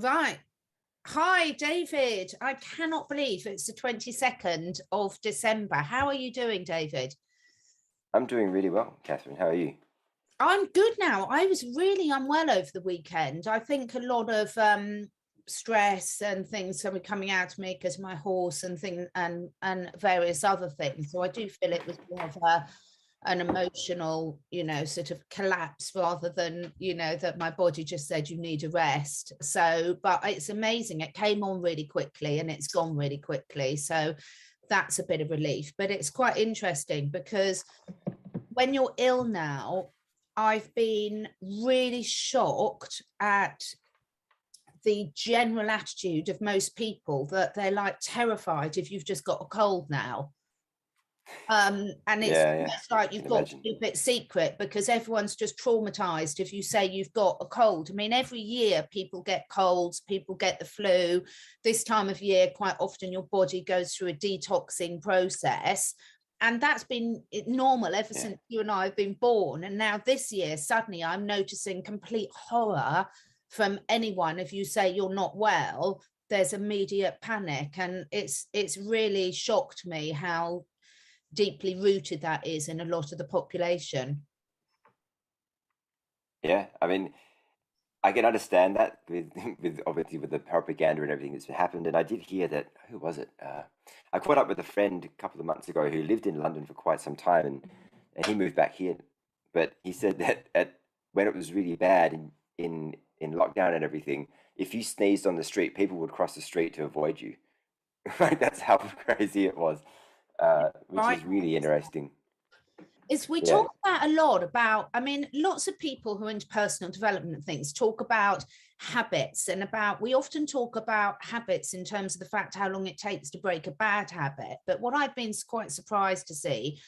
Right. Hi, David. I cannot believe it's the 22nd of December. How are you doing, David? I'm doing really well, Catherine. How are you? I'm good now. I was really unwell over the weekend. I think a lot of stress and things are coming out of me because my horse and thing and various other things. So I do feel it was more of an emotional, sort of collapse rather than, that my body just said you need a rest. So, but it's amazing. It came on really quickly and it's gone really quickly. So that's a bit of relief. But it's quite interesting because when you're ill now, I've been really shocked at the general attitude of most people that they're like terrified if you've just got a cold now. And it's Yeah, yeah, almost like I can you've got to imagine. keep it secret because everyone's just traumatized if you say you've got a cold. I mean, every year people get colds, people get the flu. This time of year, quite often your body goes through a detoxing process. And that's been normal ever Yeah, since you and I have been born. And now this year, suddenly I'm noticing complete horror from anyone. If you say you're not well, there's immediate panic. And it's really shocked me how deeply rooted that is in a lot of the population. yeah. I mean, I can understand that with with obviously with the propaganda and everything that's happened. And I did hear that who was it? I caught up with a friend a couple of months ago who lived in London for quite some time, and he moved back here. But he said that when it was really bad in lockdown and everything, if you sneezed on the street, people would cross the street to avoid you. Like that's how crazy it was, which Right. is really interesting. Is we Yeah, talk about a lot about, I mean, lots of people who are into personal development and things talk about habits and about, we often talk about habits in terms of the fact how long it takes to break a bad habit. But what I've been quite surprised to see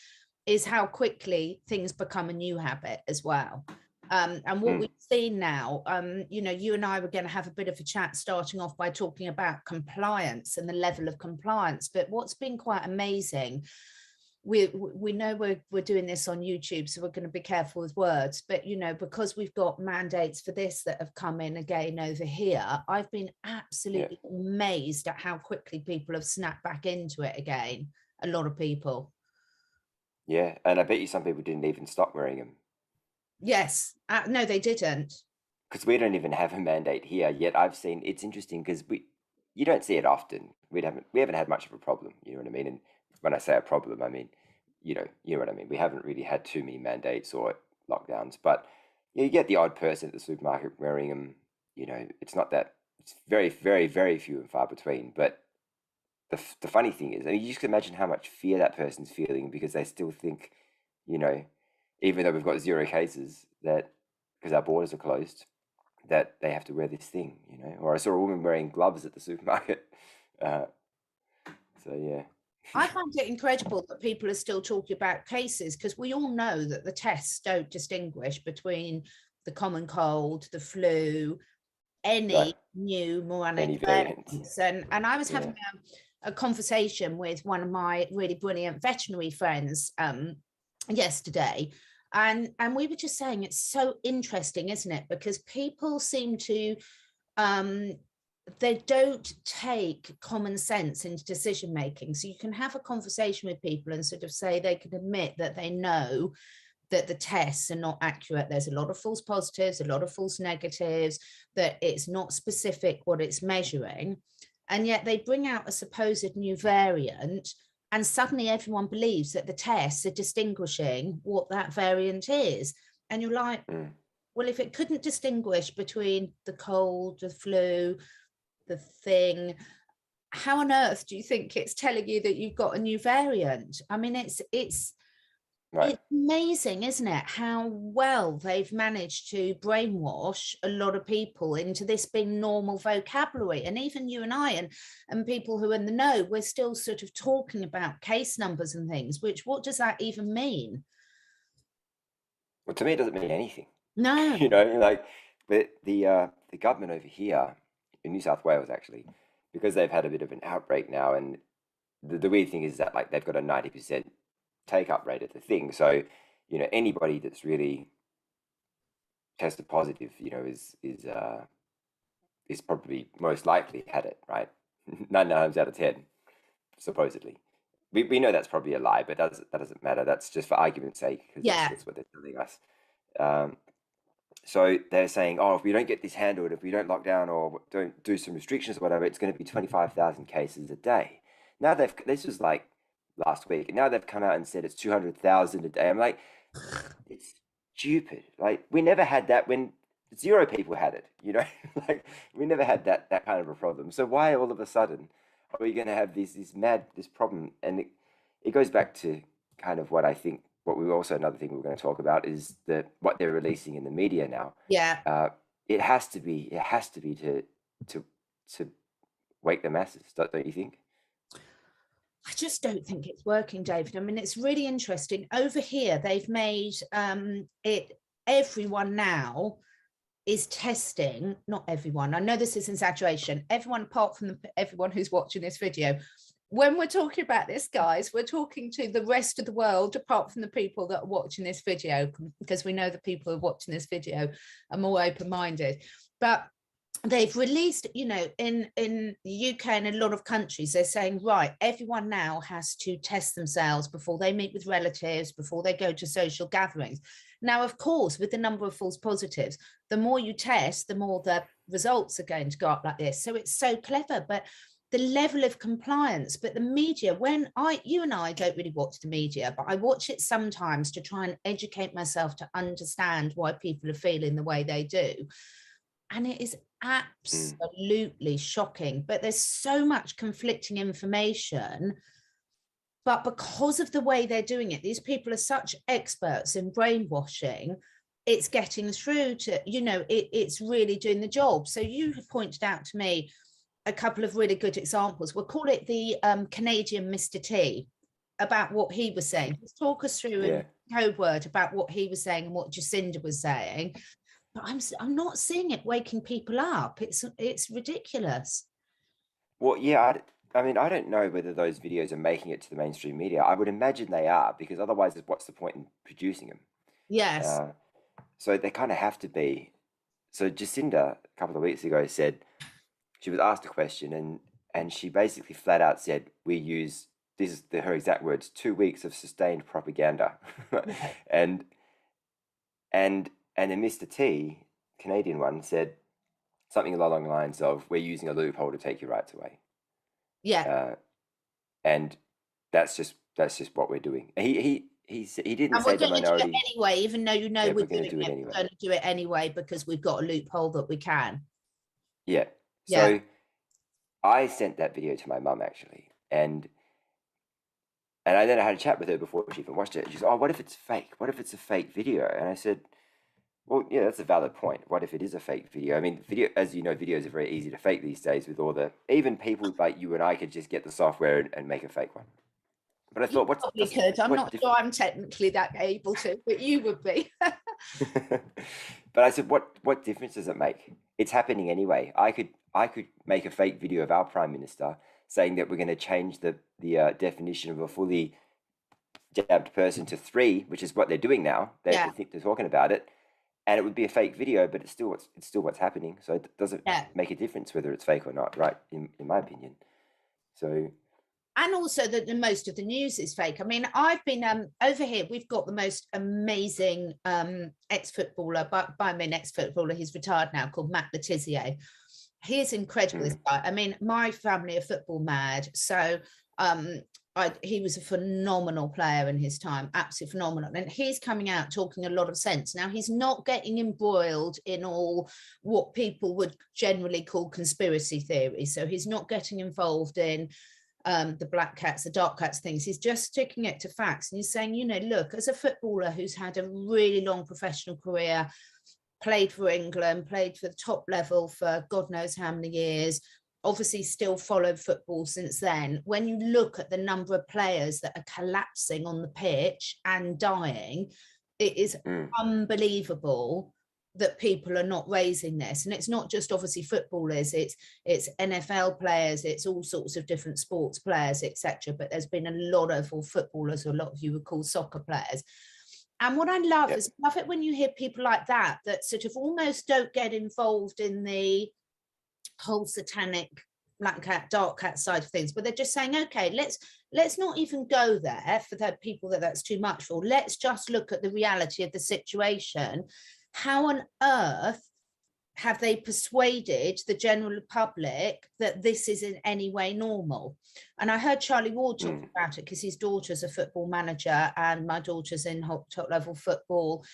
is how quickly things become a new habit as well. And what mm, we've seen now, you and I were going to have a bit of a chat starting off by talking about compliance and the level of compliance. But what's been quite amazing, we know we're doing this on YouTube, so we're going to be careful with words. But because we've got mandates for this that have come in again over here, I've been yeah. absolutely amazed at how quickly people have snapped back into it again. A lot of people. Yeah, and I bet you some people didn't even stop wearing them Yes, no, they didn't. because we don't even have a mandate here yet. I've seen it's interesting because you don't see it often. We haven't had much of a problem. You know what I mean? And when I say a problem, I mean you know what I mean. We haven't really had too many mandates or lockdowns, but you get the odd person at the supermarket wearing them. It's not that. It's very, very, very few and far between. But the funny thing is, I mean, you just can imagine how much fear that person's feeling because they still think, you know, even though we've got zero cases, that because our borders are closed, that they have to wear this thing. Or I saw a woman wearing gloves at the supermarket. Uh, so yeah, I find it incredible that people are still talking about cases because we all know that the tests don't distinguish between the common cold, the flu, no, any new moronic any variants. variants. And I was Yeah, having a conversation with one of my really brilliant veterinary friends yesterday. And we were just saying it's so interesting, isn't it? Because people seem to um, they don't take common sense into decision making. So you can have a conversation with people and sort of say they can admit that they know that the tests are not accurate. There's a lot of false positives, a lot of false negatives, that it's not specific what it's measuring. And yet they bring out a supposed new variant, and suddenly everyone believes that the tests are distinguishing what that variant is. And you're like, mm. well, if it couldn't distinguish between the cold, the flu, the thing, how on earth do you think it's telling you that you've got a new variant? I mean, Right. it's amazing, isn't it, how well they've managed to brainwash a lot of people into this being normal vocabulary. And even you and I and people who are in the know, we're still sort of talking about case numbers and things, which what does that even mean? Well, to me, it doesn't mean anything. No. Like the government over here in New South Wales actually, because they've had a bit of an outbreak now, and the weird thing is that like they've got a 90% take up rate of the thing. So, anybody that's really tested positive, is probably most likely had it, right? 9 times out of 10, supposedly. We know that's probably a lie, but that doesn't matter. That's just for argument's sake, because that's what they're telling us. So they're saying, oh, if we don't get this handled, if we don't lock down or don't do some restrictions or whatever, it's going to be 25,000 cases a day. Now this was like last week, and now they've come out and said it's 200,000 a day. I'm like, it's stupid. Like, we never had that when 0 people had it, you know? Like, we never had that kind of a problem. So why all of a sudden are we going to have this problem? And it goes back to kind of what I think, another thing we're going to talk about is what they're releasing in the media now. It has to be to wake the masses, don't you think? I just don't think it's working, David. I mean, it's really interesting. Over here, they've made everyone now is testing, not everyone. I know this is an exaggeration. Everyone apart from everyone who's watching this video. When we're talking about this, guys, we're talking to the rest of the world, apart from the people that are watching this video, because we know the people who are watching this video are more open-minded. But they've released, you know, in the UK and a lot of countries, they're saying, right, everyone now has to test themselves before they meet with relatives, before they go to social gatherings. Now, of course, with the number of false positives, the more you test, the more the results are going to go up like this. So it's so clever, but the level of compliance, but the media, you and I don't really watch the media, but I watch it sometimes to try and educate myself to understand why people are feeling the way they do. And it is absolutely shocking, but there's so much conflicting information. But because of the way they're doing it, these people are such experts in brainwashing, it's getting through to, you know, it's really doing the job. So you have pointed out to me a couple of really good examples. We'll call it the Canadian Mr. T, about what he was saying. Just talk us through in code word about what he was saying and what Jacinda was saying. But I'm not seeing it waking people up. It's ridiculous. Well, yeah, I mean, I don't know whether those videos are making it to the mainstream media. I would imagine they are, because otherwise, what's the point in producing them? Yes. So they kind of have to be. So Jacinda, a couple of weeks ago, said she was asked a question, and she basically flat out said, "We use," this is her exact words, "2 weeks of sustained propaganda," and then Mr. T, Canadian one, said something along the lines of, "We're using a loophole to take your rights away." Yeah. And that's just what we're doing. He didn't and say we're the going to do minority. it anyway, even though, you know, Yeah, we're going to do it anyway. anyway. We're going to do it anyway because we've got a loophole that we can. Yeah. So I sent that video to my mum, actually, and I then had a chat with her before she even watched it. She said, "Oh, what if it's fake? What if it's a fake video?" And I said, "Well, yeah, that's a valid point. What if it is a fake video? I mean, as you know, videos are very easy to fake these days with all even people like you and I could just get the software and make a fake one." But I thought, probably could. I'm not sure I'm technically that able to, but you would be. But I said, what difference does it make? It's happening anyway. I could make a fake video of our Prime Minister saying that we're going to change the definition of a fully jabbed person to 3, which is what they're doing now. They think they're talking about it, and it would be a fake video, but it's still what's happening. So it doesn't make a difference whether it's fake or not, right? In my opinion. So. And also that most of the news is fake. I mean, I've been over here, we've got the most amazing ex-footballer, but by my ex-footballer, he's retired now, called Matt Letizia. He is incredible, this guy. I mean, my family are football mad. So he was a phenomenal player in his time, absolutely phenomenal. And he's coming out talking a lot of sense. Now, he's not getting embroiled in all what people would generally call conspiracy theories. So he's not getting involved in the black cats, the dark cats things. He's just sticking it to facts. And he's saying, you know, look, as a footballer who's had a really long professional career, played for England, played for the top level for God knows how many years, obviously still followed football since then. When you look at the number of players that are collapsing on the pitch and dying, it is unbelievable that people are not raising this. And it's not just obviously footballers, it's NFL players, it's all sorts of different sports players, etc. But there's been a lot of, or footballers, or a lot of you would call soccer players. And what I love is, I love it when you hear people like that sort of almost don't get involved in the whole satanic black cat, dark cat side of things, but they're just saying, okay, let's not even go there for the people that's too much for. Let's just look at the reality of the situation. How on earth have they persuaded the general public that this is in any way normal? And I heard Charlie Ward talk about it because his daughter's a football manager and my daughter's in top level football,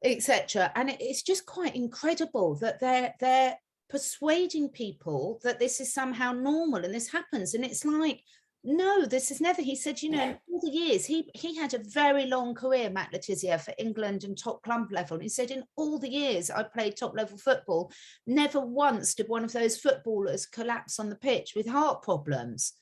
etc. And it's just quite incredible that they're persuading people that this is somehow normal and this happens. And it's like, no, this is never. He said, in all the years, he had a very long career, Matt Letizia, for England and top club level. And he said, in all the years I played top level football, never once did one of those footballers collapse on the pitch with heart problems.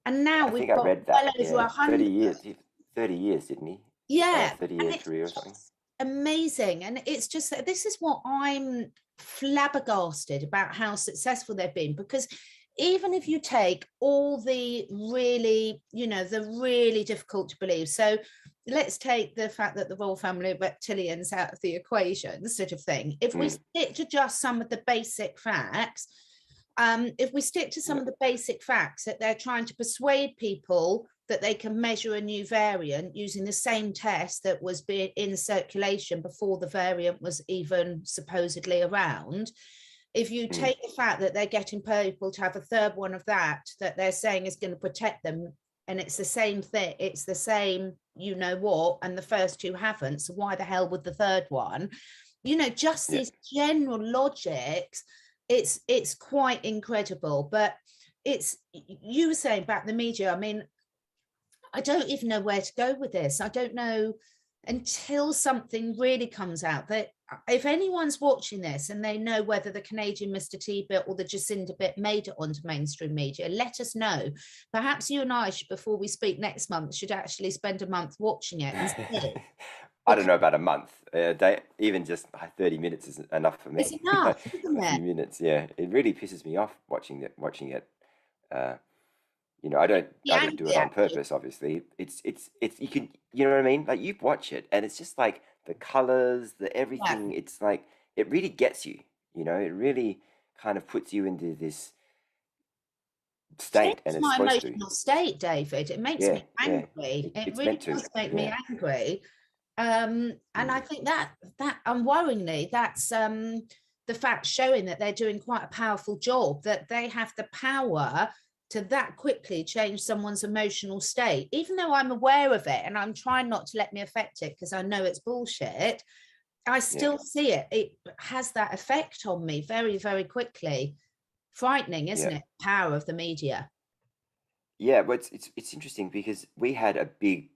And now I we've think I got read well that. over Yeah, 100. 30 years, didn't he? Yeah. 30-year career or something. Amazing. And it's just that this is what I'm flabbergasted about, how successful they've been, because even if you take all the really, the really difficult to believe. So let's take the fact that the royal family of reptilians out of the equation, sort of thing. If we stick to just some of the basic facts, if we stick to some of the basic facts that they're trying to persuade people that they can measure a new variant using the same test that was being in circulation before the variant was even supposedly around. If you take the fact that they're getting people to have a third one of that they're saying is going to protect them, and it's the same thing, it's the same, and the first two haven't, so why the hell would the third one? Just these general logics, it's quite incredible. But you were saying about the media, I mean, I don't even know where to go with this. I don't know until something really comes out. That if anyone's watching this and they know whether the Canadian Mr. T bit or the Jacinda bit made it onto mainstream media, let us know. Perhaps you and I, before we speak next month, should actually spend a month watching it and see it. I don't know about a month. Even just 30 minutes is enough for me. It's enough, isn't A it? few minutes, yeah. It really pisses me off watching it. I don't do it on purpose, obviously. It's you can, you know what I mean? Like, you watch it and it's just like the colors, the everything. It's like, it really gets you, it really kind of puts you into this state, and it's my supposed emotional state, David. It makes me angry. It really does make me angry. And I think that unworryingly, that's the fact showing that they're doing quite a powerful job, that they have the power to that quickly change someone's emotional state, even though I'm aware of it and I'm trying not to let me affect it because I know it's bullshit. I still see it. It has that effect on me very, very quickly. Frightening, isn't it? Power of the media. Yeah, but it's interesting because we had a big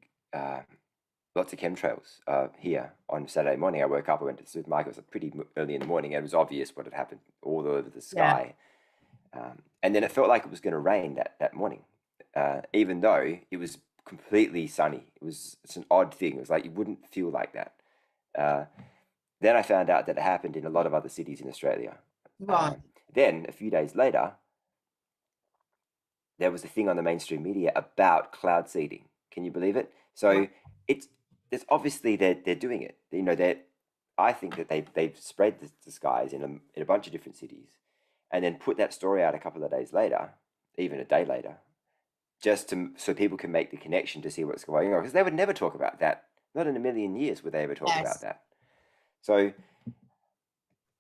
lots of chemtrails here on Saturday morning. I woke up, I went to the supermarket. It was pretty early in the morning, and it was obvious what had happened all over the sky. And then it felt like it was going to rain that morning, even though it was completely sunny. It's an odd thing. It was like you wouldn't feel like that. Then I found out that it happened in a lot of other cities in Australia. Right. Then a few days later, there was a thing on the mainstream media about cloud seeding. Can you believe it? So there's obviously they're doing it. I think that they've spread the skies in a bunch of different cities, and then put that story out a couple of days later, even a day later, just so people can make the connection to see what's going on. Because they would never talk about that. Not in a million years would they ever talk about that. So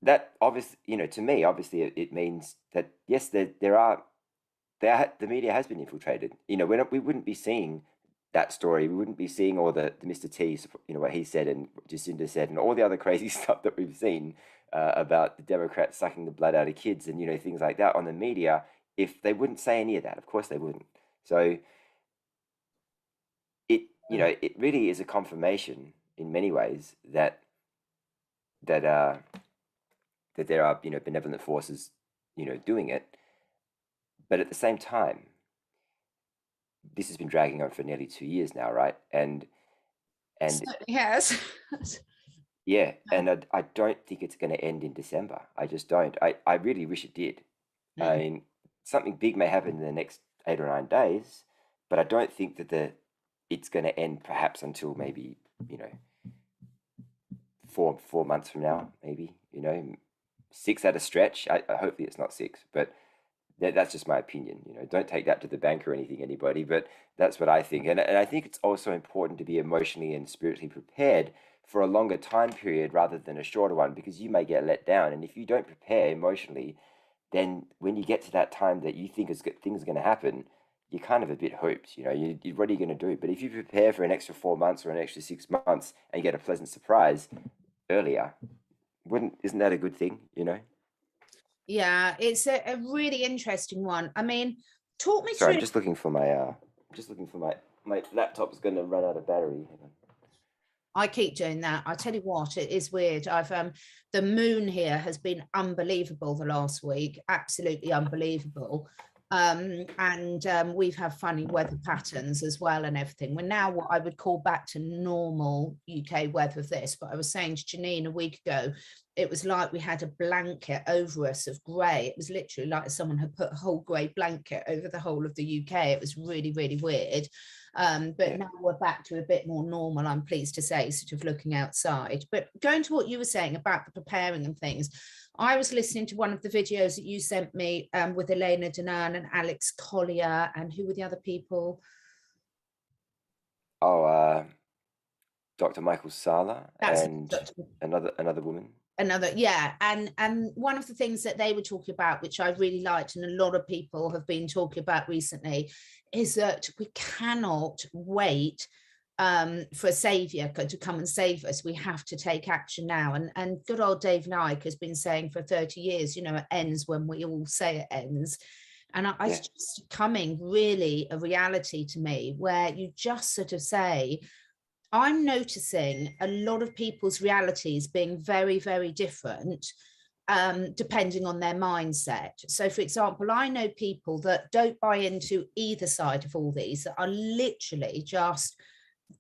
that obviously, to me, obviously it means that yes, the media has been infiltrated. We wouldn't be seeing that story. We wouldn't be seeing all the Mr. T, what he said and Jacinda said, and all the other crazy stuff that we've seen about the Democrats sucking the blood out of kids and things like that on the media, if they wouldn't say any of that. Of course they wouldn't. So it really is a confirmation in many ways that there are benevolent forces doing it. But at the same time, this has been dragging on for nearly 2 years now, right? And yes. Yeah, and I don't think it's going to end in December. I just don't. I really wish it did. I mean, something big may happen in the next 8 or 9 days, but I don't think that it's going to end perhaps until maybe 4 months from now, maybe 6 at a stretch. Hopefully it's not 6, but that's just my opinion. Don't take that to the bank or anything, anybody, but that's what I think. And I think it's also important to be emotionally and spiritually prepared for a longer time period rather than a shorter one, because you may get let down. And if you don't prepare emotionally, then when you get to that time that you think things are going to happen, you're kind of a bit hooped. What are you going to do? But if you prepare for an extra 4 months or an extra 6 months and you get a pleasant surprise earlier, isn't that a good thing? Yeah, it's a really interesting one. I mean, talk me Sorry, through. I'm just looking for my laptop's going to run out of battery. Hang on. I keep doing that. I tell you what, it is weird. I've the moon here has been unbelievable the last week, absolutely unbelievable. And we've had funny weather patterns as well and everything. We're now what I would call back to normal UK weather of this. But I was saying to Janine a week ago, it was like we had a blanket over us of grey. It was literally like someone had put a whole grey blanket over the whole of the UK. It was really, really weird. But Yeah. now we're back to a bit more normal, I'm pleased to say, sort of looking outside. But going to what you were saying about the preparing and things, I was listening to one of the videos that you sent me with Elena Danan and Alex Collier, and who were the other people? Oh, Dr. Michael Sala That's and another woman. yeah, and one of the things that they were talking about, which I really liked, and a lot of people have been talking about recently, is that we cannot wait for a savior to come and save us. We have to take action now. And good old Dave Nike has been saying for 30 years, it ends when we all say it ends. And Yeah. it's just coming really a reality to me where you just sort of say, I'm noticing a lot of people's realities being very, very different depending on their mindset. So, for example, I know people that don't buy into either side of all these, that are literally just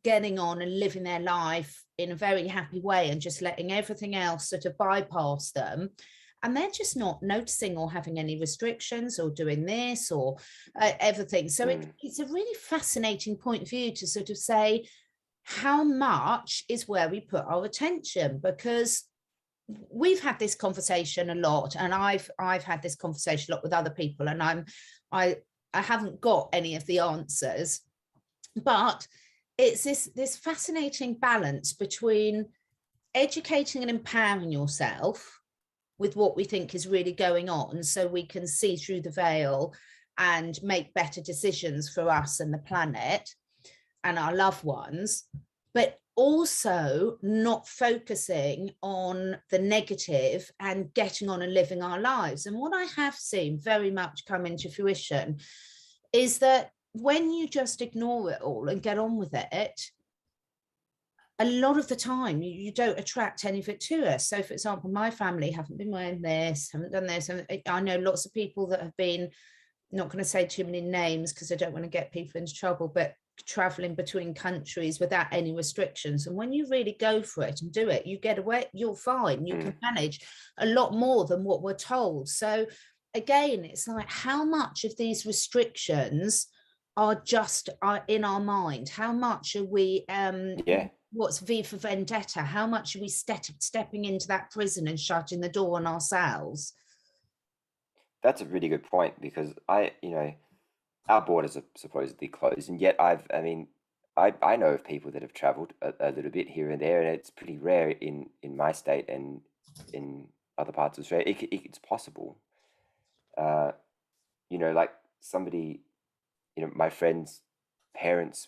getting on and living their life in a very happy way and just letting everything else sort of bypass them. And they're just not noticing or having any restrictions or doing this or everything. So it's a really fascinating point of view to sort of say, how much is where we put our attention? Because we've had this conversation a lot, and I've had this conversation a lot with other people, and I haven't got any of the answers, but it's this fascinating balance between educating and empowering yourself with what we think is really going on, so we can see through the veil and make better decisions for us and the planet and our loved ones, but also not focusing on the negative and getting on and living our lives. And what I have seen very much come into fruition is that when you just ignore it all and get on with it, a lot of the time you don't attract any of it to us. So, for example, my family haven't been wearing this, haven't done this. And I know lots of people that have been, not going to say too many names because I don't want to get people into trouble, but traveling between countries without any restrictions. And when you really go for it and do it, you get away, you're fine. You can manage a lot more than what we're told. So again, it's like, how much of these restrictions are just in our mind? How much are we what's V for Vendetta? How much are we stepping into that prison and shutting the door on ourselves? That's a really good point, because our borders are supposedly closed, and yet I know of people that have traveled a little bit here and there, and it's pretty rare in my state and in other parts of Australia. It's possible. Like somebody, my friend's parents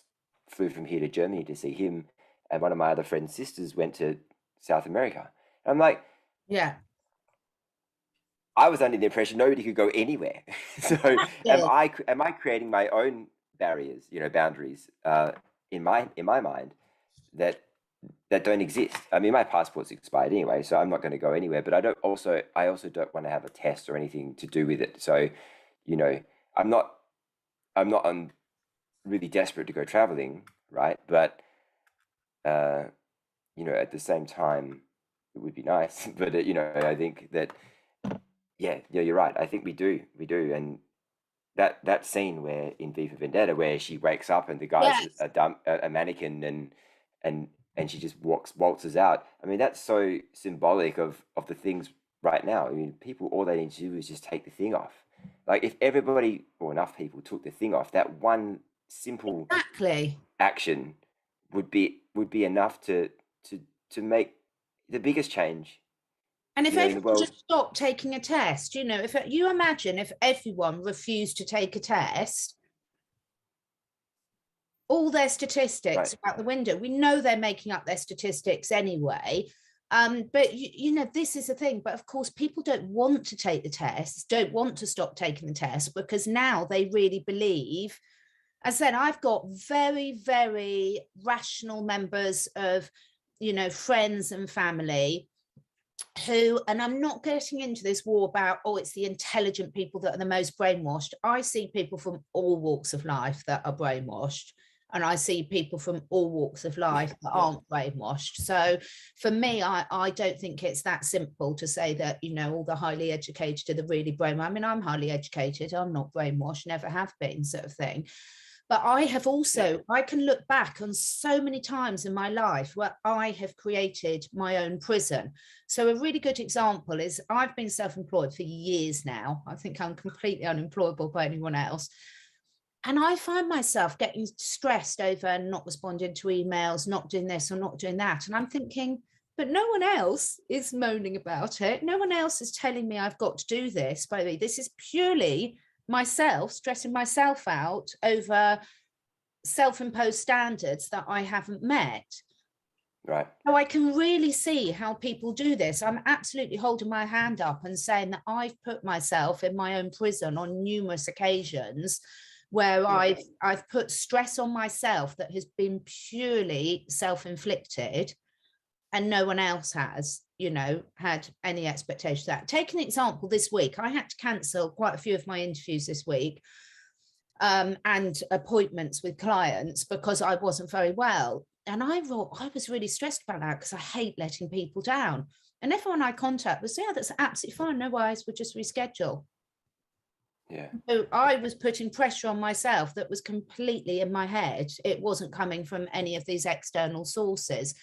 flew from here to Germany to see him, and one of my other friend's sisters went to South America. And I'm like, Yeah. I was under the impression nobody could go anywhere. So am I creating my own barriers, boundaries, in my mind that don't exist? I mean, my passport's expired anyway, so I'm not going to go anywhere. But I also don't want to have a test or anything to do with it. So, you know, I'm not really desperate to go traveling, right? But at the same time, it would be nice. But I think that yeah, you're right. I think we do, and that scene where in V for Vendetta, where she wakes up and the guy's Yes. a mannequin, and she just waltzes out. I mean, that's so symbolic of the things right now. I mean, people, all they need to do is just take the thing off. Like if everybody or enough people took the thing off, that one simple Exactly. action would be enough to make the biggest change, And if in the everyone world. just stopped taking a test, if you imagine if everyone refused to take a test, all their Right. statistics out the window. We know they're making up their statistics anyway. But this is the thing. But of course, people don't want to take the tests, don't want to stop taking the test, because now they really believe. As I said, I've got very, very rational members of, friends and family who, and I'm not getting into this war about, oh, it's the intelligent people that are the most brainwashed. I see people from all walks of life that are brainwashed, and I see people from all walks of life that Yeah. aren't brainwashed. So for me, I don't think it's that simple to say that, all the highly educated are the really brainwashed. I mean, I'm highly educated, I'm not brainwashed, never have been, sort of thing. But I have also, I can look back on so many times in my life where I have created my own prison. So a really good example is I've been self-employed for years now. I think I'm completely unemployable by anyone else. And I find myself getting stressed over not responding to emails, not doing this or not doing that. And I'm thinking, but no one else is moaning about it. No one else is telling me I've got to do this. By the way, this is purely myself stressing myself out over self-imposed standards that I haven't met. Right. So I can really see how people do this. I'm absolutely holding my hand up and saying that I've put myself in my own prison on numerous occasions where Yeah. I've put stress on myself that has been purely self-inflicted, and no one else has, had any expectation of that. Take an example this week. I had to cancel quite a few of my interviews this week, and appointments with clients because I wasn't very well. And I was really stressed about that because I hate letting people down. And everyone I contact was, yeah, that's absolutely fine. No worries, we'll just reschedule. Yeah. So I was putting pressure on myself that was completely in my head. It wasn't coming from any of these external sources.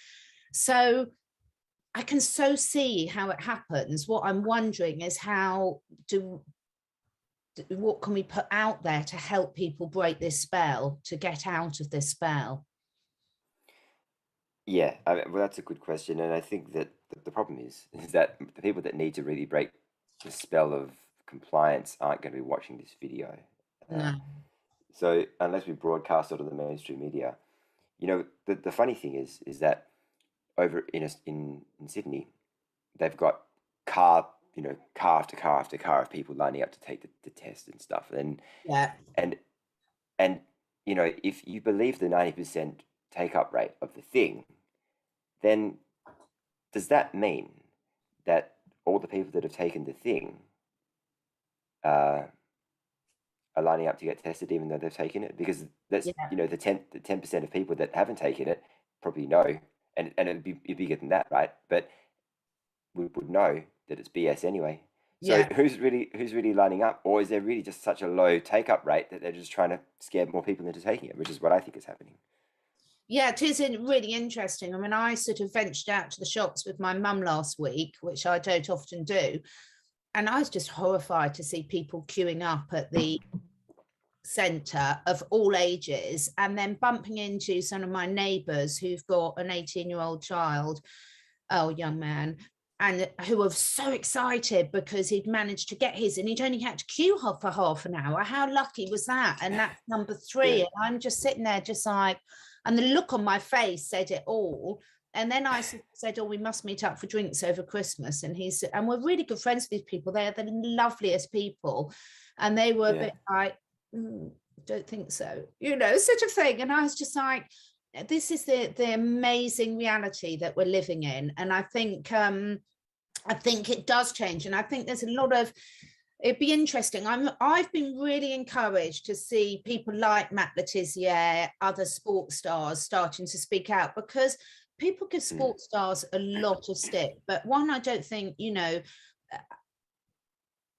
So I can so see how it happens. What I'm wondering is what can we put out there to help people break this spell, to get out of this spell? Yeah, well, that's a good question, and I think that the problem is that the people that need to really break the spell of compliance aren't going to be watching this video. Uh, No. so unless we broadcast it on the mainstream media, the funny thing is that over in Sydney, they've got car after car after car of people lining up to take the test and stuff, Yeah. and and if you believe the 90% take up rate of the thing, then does that mean that all the people that have taken the thing uh, are lining up to get tested even though they've taken it? Because that's Yeah. the 10% of people that haven't taken it probably know, and it'd be bigger than that, right? But we would know that it's BS anyway. So Yeah. who's really lining up, or is there really just such a low take up rate that they're just trying to scare more people into taking it, which is what I think is happening. Yeah, it is really interesting. I mean, I sort of ventured out to the shops with my mum last week, which I don't often do. And I was just horrified to see people queuing up at the centre of all ages, and then bumping into some of my neighbours who've got an 18-year-old child, young man, and who were so excited because he'd managed to get his and he'd only had to queue for half an hour. How lucky was that? And that's number 3. Yeah. And I'm just sitting there just like, and the look on my face said it all. And then I said, oh, we must meet up for drinks over Christmas. And and we're really good friends with these people. They're the loveliest people. And they were a bit like, don't think so, sort of thing. And I was just like, this is the amazing reality that we're living in. And I think it does change. And I think there's a lot of, it'd be interesting. I've been really encouraged to see people like Matt Letizia, other sports stars starting to speak out, because people give sports stars a lot of stick. But one, I don't think,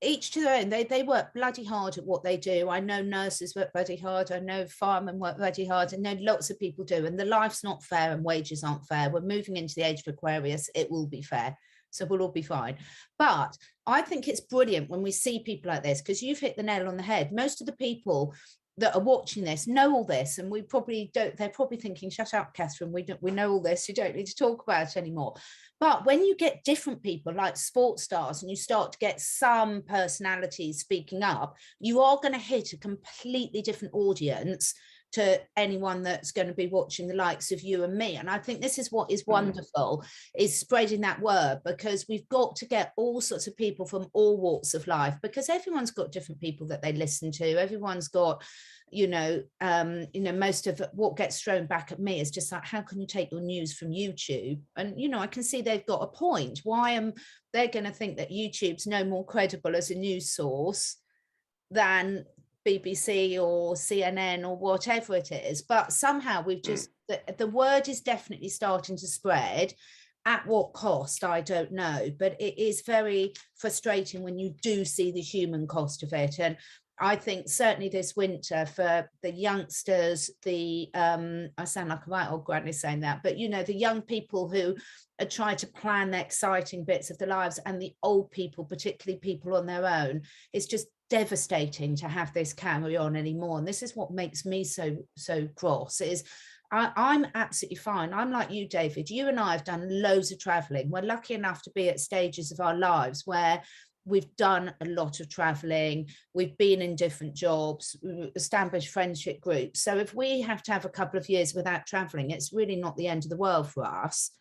each to their own. They work bloody hard at what they do. I know nurses work bloody hard. I know firemen work bloody hard. I know lots of people do. And the life's not fair and wages aren't fair. We're moving into the age of Aquarius. It will be fair. so we'll all be fine. But I think it's brilliant when we see people like this, because you've hit the nail on the head. Most of the people that are watching this know all this, and we probably don't, they're probably thinking, shut up, Catherine, we know all this, you don't need to talk about it anymore. But when you get different people like sports stars, and you start to get some personalities speaking up, you are going to hit a completely different audience to anyone that's going to be watching the likes of you and me. And I think this is what is wonderful, is spreading that word, because we've got to get all sorts of people from all walks of life, because everyone's got different people that they listen to. Everyone's got, most of what gets thrown back at me is just like, how can you take your news from YouTube? And, I can see they've got a point. Why am they going to think that YouTube's no more credible as a news source than BBC or CNN or whatever it is? But somehow we've just, the word is definitely starting to spread. At what cost, I don't know, but it is very frustrating when you do see the human cost of it. And I think certainly this winter for the youngsters, I sound like a right old granny saying that, but the young people who are trying to plan the exciting bits of their lives, and the old people, particularly people on their own, it's just devastating to have this carry on anymore. And this is what makes me so cross, is I'm absolutely fine. I'm like you, David. You and I have done loads of traveling. We're lucky enough to be at stages of our lives where we've done a lot of traveling. We've been in different jobs, established friendship groups. So if we have to have a couple of years without traveling, it's really not the end of the world for us.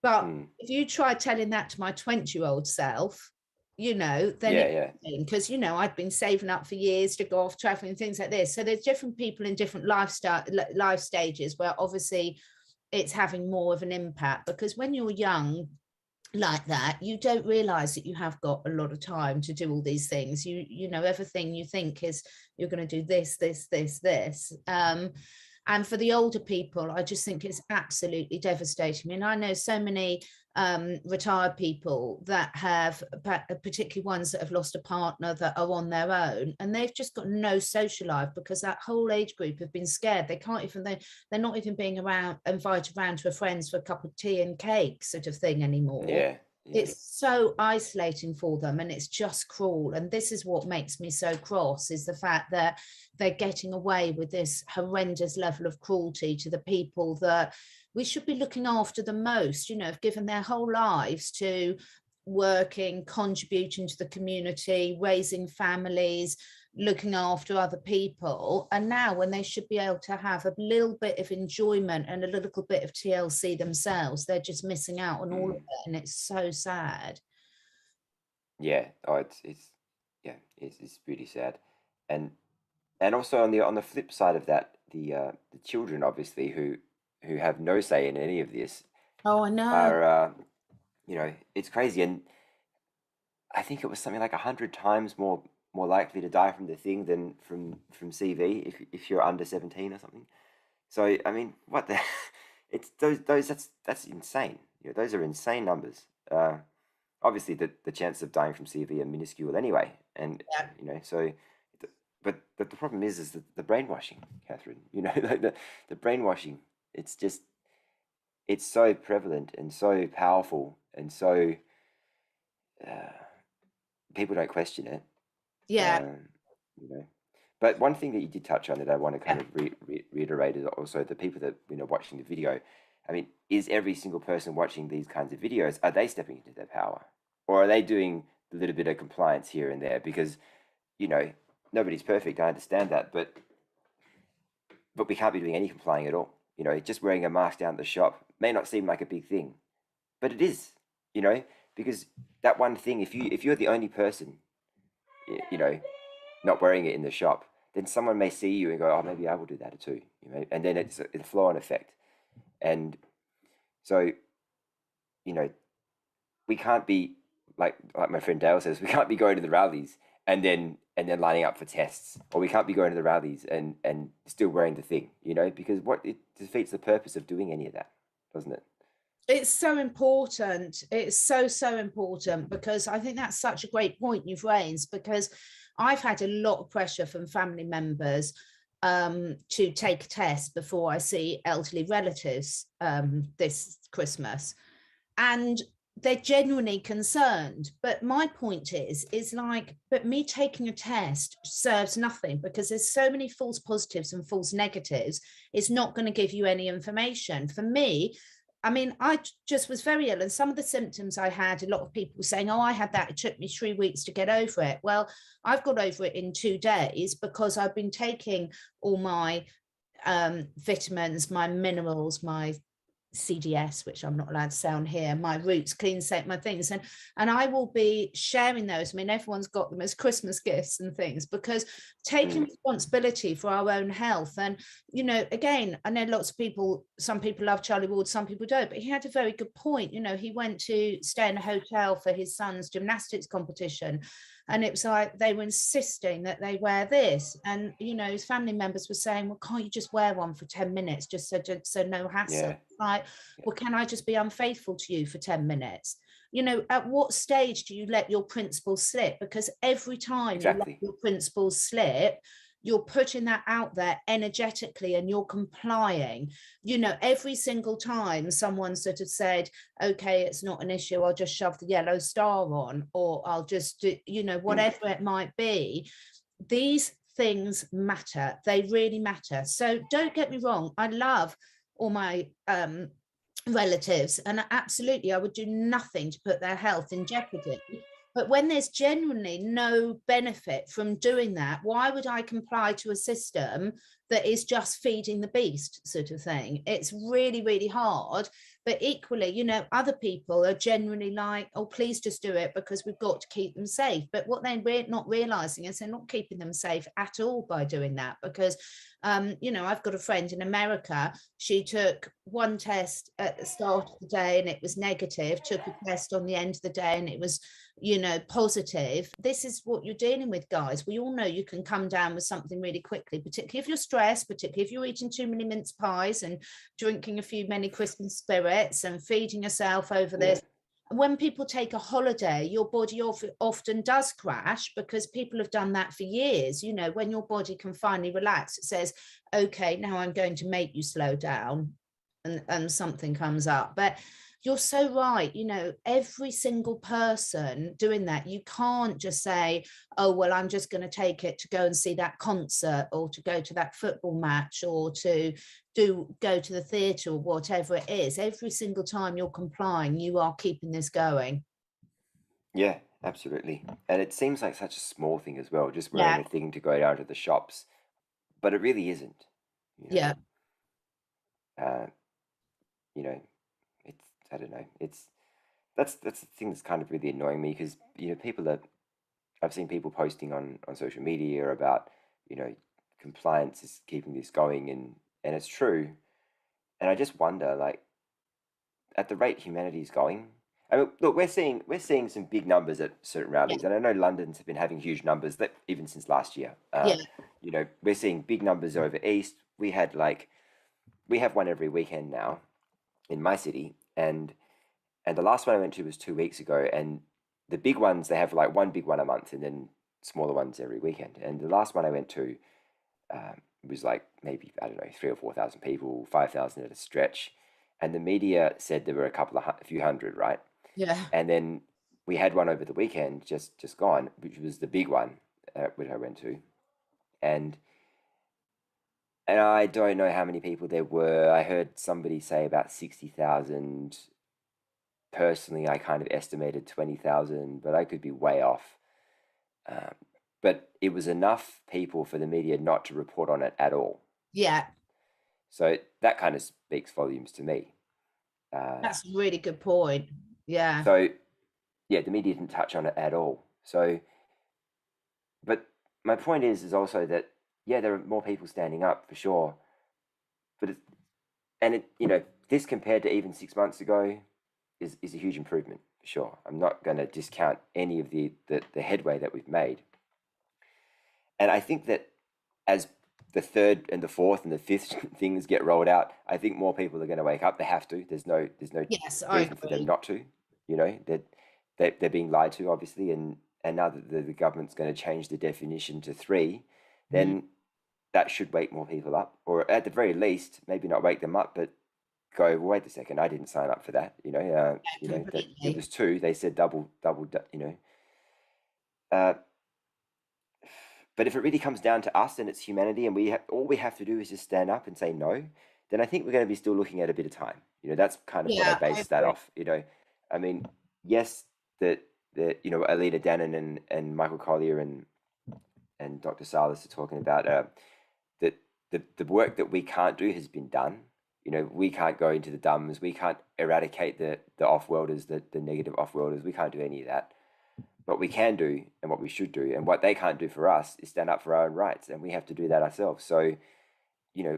But if you try telling that to my 20-year-old self, then because I'd been saving up for years to go off traveling, things like this. So there's different people in different life stages where obviously it's having more of an impact, because when you're young like that, you don't realize that you have got a lot of time to do all these things. Everything you think is you're going to do this. And for the older people, I just think it's absolutely devastating. I mean, I know so many retired people that have, particularly ones that have lost a partner that are on their own, and they've just got no social life, because that whole age group have been scared. They can't even, they're not even being invited around to a friend's for a cup of tea and cake sort of thing anymore. It's so isolating for them, and it's just cruel. And this is what makes me so cross, is the fact that they're getting away with this horrendous level of cruelty to the people that we should be looking after the most, have given their whole lives to working, contributing to the community, raising families, looking after other people. And now when they should be able to have a little bit of enjoyment and a little bit of TLC themselves, they're just missing out on all of it. And it's so sad. It's really sad. And also on the flip side of that, the children, obviously, who have no say in any of this, I know, are it's crazy. And I think it was something like 100 times more likely to die from the thing than from CV if you're under 17 or something. So I mean, what the it's those that's insane. Those are insane numbers. Obviously the chances of dying from CV are minuscule anyway, and so. But the problem is the brainwashing, Catherine. Like the brainwashing. It's so prevalent and so powerful, and so people don't question it. But one thing that you did touch on that I want to kind of reiterate is also the people that watching the video. I mean, is every single person watching these kinds of videos, are they stepping into their power, or are they doing a little bit of compliance here and there? Because nobody's perfect, I understand that, but we can't be doing any complying at all. Just wearing a mask down at the shop may not seem like a big thing, but it is. Because that one thing, if you're the only person, not wearing it in the shop, then someone may see you and go, oh, maybe I will do that too. And then it's a flow-on effect. And so, we can't be like my friend Dale says, we can't be going to the rallies and then lining up for tests, or we can't be going to the rallies and still wearing the thing, because it defeats the purpose of doing any of that, doesn't it? It's so important. It's so important, because I think that's such a great point you've raised, because I've had a lot of pressure from family members to take a test before I see elderly relatives this Christmas. And they're genuinely concerned. But my point is like, but me taking a test serves nothing, because there's so many false positives and false negatives. It's not going to give you any information. For me, I mean, I just was very ill, and some of the symptoms I had, a lot of people were saying, oh, I had that, it took me 3 weeks to get over it. Well, I've got over it in 2 days, because I've been taking all my vitamins, my minerals, my CDS, which I'm not allowed to say on here, my roots, clean set, my things, and I will be sharing those. I mean, everyone's got them as Christmas gifts and things, because taking responsibility for our own health. And again, I know lots of people, some people love Charlie Ward, some people don't, but he had a very good point. He went to stay in a hotel for his son's gymnastics competition, and it was like they were insisting that they wear this, and his family members were saying, well, can't you just wear one for 10 minutes just so no hassle? Yeah. Like, well, can I just be unfaithful to you for 10 minutes? At what stage do you let your principles slip? Because every time you let Exactly. your principles slip, you're putting that out there energetically, and you're complying. Every single time someone sort of said, okay, it's not an issue, I'll just shove the yellow star on, or I'll just do, whatever it might be, these things matter. They really matter. So don't get me wrong, I love all my relatives, and absolutely I would do nothing to put their health in jeopardy. But when there's genuinely no benefit from doing that, why would I comply to a system that is just feeding the beast, sort of thing? It's really, really hard. But equally, other people are genuinely like, oh, please just do it, because we've got to keep them safe. But what they're not realizing is they're not keeping them safe at all by doing that. Because I've got a friend in America. She took one test at the start of the day and it was negative, took a test on the end of the day and it was positive. This is what you're dealing with, guys. We all know you can come down with something really quickly, particularly if you're stressed, particularly if you're eating too many mince pies and drinking a few many Christmas spirits and feeding yourself over this. When people take a holiday, your body often does crash, because people have done that for years. When your body can finally relax, it says, okay, now I'm going to make you slow down, and something comes up. But you're so right. Every single person doing that, you can't just say, oh, well, I'm just going to take it to go and see that concert, or to go to that football match, or to go to the theatre, or whatever it is. Every single time you're complying, you are keeping this going. Yeah, absolutely. And it seems like such a small thing as well, just wearing Yeah. a thing to go down to the shops, but it really isn't. You know, Yeah. uh, you know, it's I don't know. That's the thing that's kind of really annoying me, because people are. I've seen people posting on social media about compliance is keeping this going, and it's true. And I just wonder, like, at the rate humanity is going. I mean, look, we're seeing some big numbers at certain Yeah. rallies, and I know London's been having huge numbers that even since last year. Yeah. We're seeing big numbers over east. We have one every weekend now in my city, and the last one I went to was 2 weeks ago, and the big ones, they have like one big one a month, and then smaller ones every weekend. And the last one I went to was like maybe, I don't know, 3 or 4 thousand people, 5,000 at a stretch, and the media said there were a few hundred, right? Yeah. And then we had one over the weekend, just gone, which was the big one, which I went to, and I don't know how many people there were. I heard somebody say about 60,000. Personally, I kind of estimated 20,000, but I could be way off. Um, but it was enough people for the media not to report on it at all. Yeah. So that kind of speaks volumes to me. Uh, That's a really good point. Yeah. so yeah, the media didn't touch on it at all. So, but my point is also that yeah, there are more people standing up for sure, but this compared to even 6 months ago is a huge improvement for sure. I'm not going to discount any of the headway that we've made. And I think that as the third and the fourth and the fifth things get rolled out, I think more people are going to wake up. They have to. There's no Yes, I reason for them agree. not to. They're being lied to, obviously, and now that the government's going to change the definition to 3, Mm. then that should wake more people up, or at the very least, maybe not wake them up, but go, well, wait a second, I didn't sign up for that. That it Completely. was two. They said double. Uh, but if it really comes down to us and it's humanity, and all we have to do is just stand up and say no, then I think we're going to be still looking at a bit of time. That's kind of what I Yeah, I base that agree. off. I mean, yes, Alina Dannon and Michael Collier and Dr. Salas are talking about that the work that we can't do has been done. We can't go into the dumbs. We can't eradicate the off-worlders, the negative off-worlders. We can't do any of that. What we can do and what we should do and what they can't do for us is stand up for our own rights, and we have to do that ourselves. So,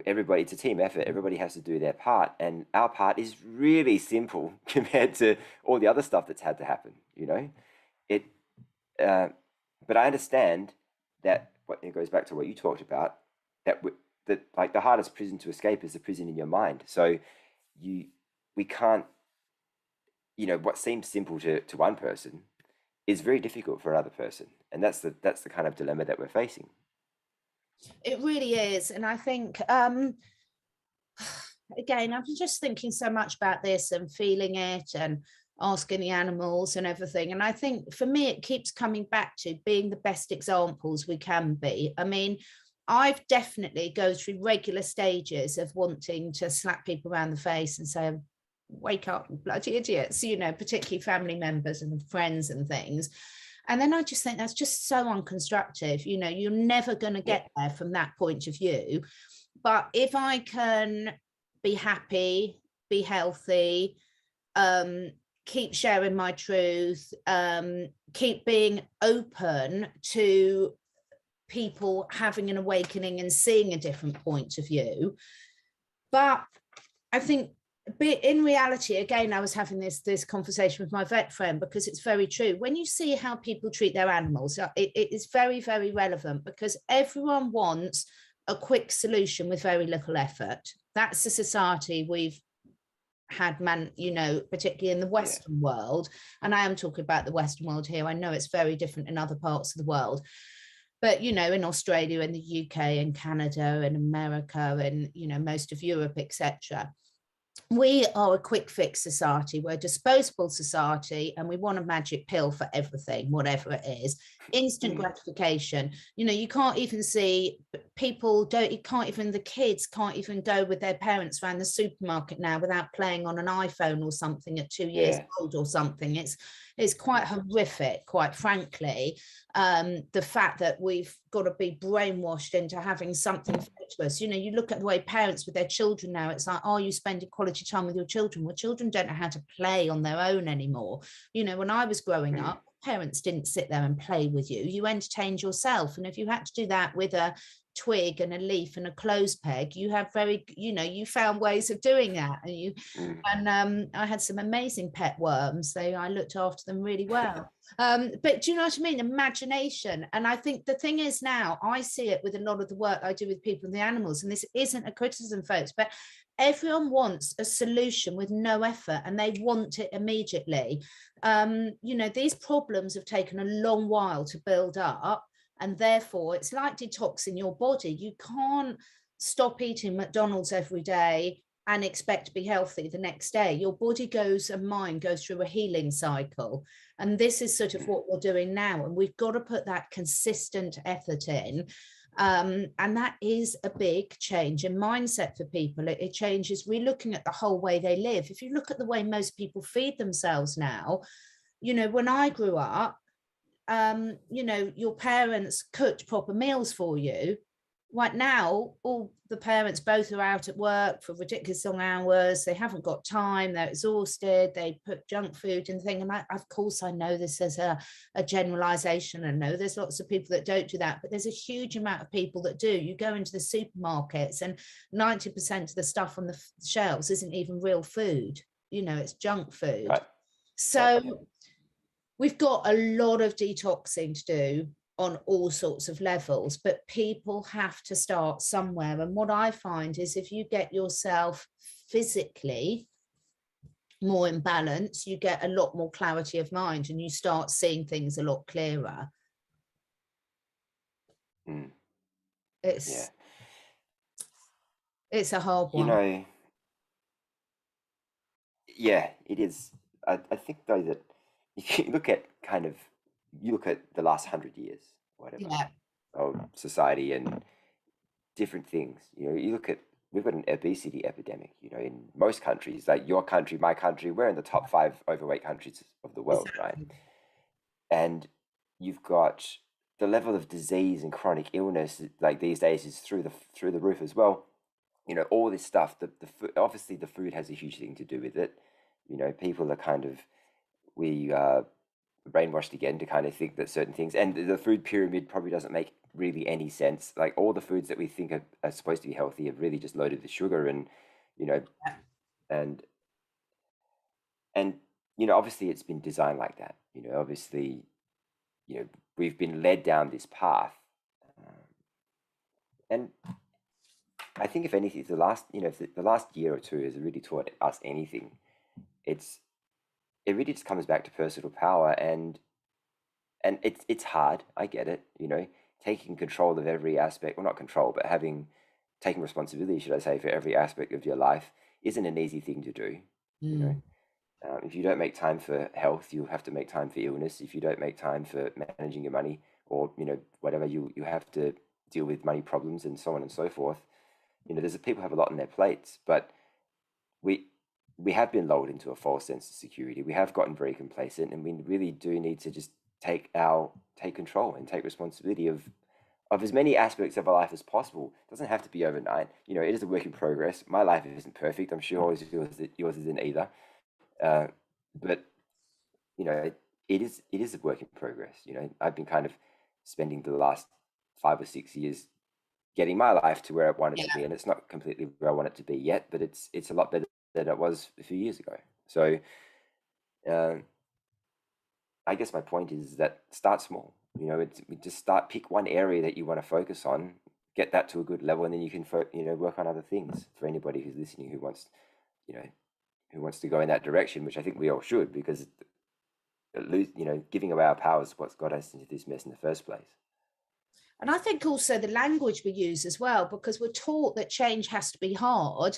everybody, it's a team effort. Everybody has to do their part, and our part is really simple compared to all the other stuff that's had to happen. It, uh, but I understand that what it goes back to what you talked about, that that like the hardest prison to escape is the prison in your mind. So you we can't, what seems simple to one person is very difficult for another person, and that's the kind of dilemma that we're facing. It really is. And I think, again, I'm just thinking so much about this and feeling it and asking the animals and everything. And I think for me, it keeps coming back to being the best examples we can be. I mean, I've definitely go through regular stages of wanting to slap people around the face and say, wake up, bloody idiots, particularly family members and friends and things. And then I just think that's just so unconstructive. You're never going to Yeah, get there from that point of view. But if I can be happy, be healthy, um, keep sharing my truth, keep being open to people having an awakening and seeing a different point of view. But I think in reality, again, I was having this conversation with my vet friend because it's very true. When you see how people treat their animals, it is very, very relevant because everyone wants a quick solution with very little effort. That's the society we've had, particularly in the yeah, Western world. And I am talking about the Western world here. I know it's very different in other parts of the world. But in Australia and the UK and Canada and America and most of Europe, etc., we are a quick fix society. We're a disposable society, and we want a magic pill for everything, whatever it is. Instant mm, gratification. You can't even see people don't, you can't even, the kids can't even go with their parents around the supermarket now without playing on an iPhone or something at 2 years yeah, old or something. It's quite horrific, quite frankly. The fact that we've got to be brainwashed into having something fed to us. You look at the way parents with their children now, it's like, oh, you spending quality time with your children. Well, children don't know how to play on their own anymore. When I was growing mm, up, parents didn't sit there and play with you. You entertained yourself. And if you had to do that with a twig and a leaf and a clothes peg, you have you found ways of doing that. mm. And I had some amazing pet worms. I looked after them really well. But do you know what I mean? Imagination. And I think the thing is now, I see it with a lot of the work I do with people and the animals, and this isn't a criticism, folks, but everyone wants a solution with no effort and they want it immediately. These problems have taken a long while to build up, and therefore it's like detoxing your body. You can't stop eating McDonald's every day and expect to be healthy the next day. Your body goes and mind goes through a healing cycle. And this is sort of Mm. what we're doing now. And we've got to put that consistent effort in. And that is a big change in mindset for people. It changes, we're looking at the whole way they live. If you look at the way most people feed themselves now, when I grew up, your parents cooked proper meals for you. Right now, all the parents both are out at work for ridiculous long hours. They haven't got time. They're exhausted. They put junk food in the thing. And of course, I know this is a generalization. I know there's lots of people that don't do that, but there's a huge amount of people that do. You go into the supermarkets and 90% of the stuff on the shelves isn't even real food. It's junk food. Right, right, yeah, So we've got a lot of detoxing to do on all sorts of levels, but people have to start somewhere. And what I find is if you get yourself physically more in balance, you get a lot more clarity of mind and you start seeing things a lot clearer. mm, yeah. It's it's a hard You one. know, Yeah, it is. I think though that if you look at you look at the last 100 years, whatever, Yeah, of society and different things. You look at we've got an obesity epidemic. In most countries, like your country, my country, we're in the top 5 overweight countries of the world, right? exactly. And you've got the level of disease and chronic illness like these days is through the roof as well. All this stuff. Obviously the food has a huge thing to do with it. People are kind of we brainwashed again to kind of think that certain things, and the food pyramid probably doesn't make really any sense. Like all the foods that we think are supposed to be healthy are really just loaded with sugar, and you know Yeah. and and obviously it's been designed like that. Obviously, you know we've been led down this path, um, and I think if anything, if the last year or two has really taught us anything, it's it really just comes back to personal power, and it's hard. I get it. Taking control of every aspect, well, not control, but taking responsibility, should I say, for every aspect of your life isn't an easy thing to do. You know, Mm. if you don't make time for health, you'll have to make time for illness. If you don't make time for managing your money, or whatever, you have to deal with money problems and so on and so forth. There's people have a lot on their plates, but we we have been lulled into a false sense of security. We have gotten very complacent, and we really do need to just take control and take responsibility of as many aspects of our life as possible. It doesn't have to be overnight. It is a work in progress. My life isn't perfect. I'm sure yours isn't either. Uh, but it is a work in progress. I've been kind of spending the last 5 or 6 years getting my life to where I want it to be, and it's not completely where I want it to be yet, but it's a lot better than it was a few years ago. So uh, I guess my point is that start small. Just pick one area that you want to focus on, get that to a good level, and then you can work on other things. For anybody who's listening you know who wants to go in that direction, which I think we all should, because giving away our power is what's got us into this mess in the first place. And I think also the language we use as well, because we're taught that change has to be hard.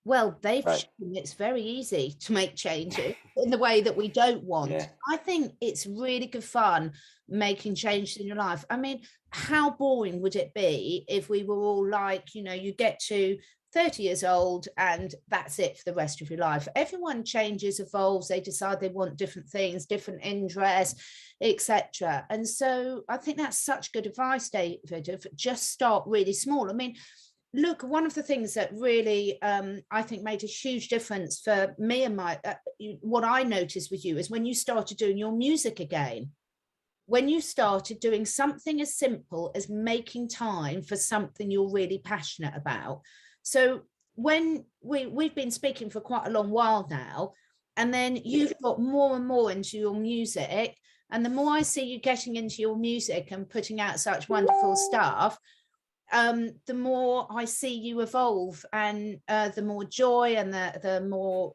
Well, they've Right. shown it's very easy to make changes in the way that we don't want. Yeah. I think it's really good fun making changes in your life. I mean, how boring would it be if we were all like, you get to 30 years old and that's it for the rest of your life? Everyone changes, evolves, they decide they want different things, different interests, etc. And so I think that's such good advice, David, of just start really small. I mean, look, one of the things that really I think made a huge difference for me and what I noticed with you is when you started doing your music again, when you started doing something as simple as making time for something you're really passionate about. So when we've been speaking for quite a long while now, and then you've got more and more into your music, and the more I see you getting into your music and putting out such wonderful stuff, the more I see you evolve, and the more joy and the more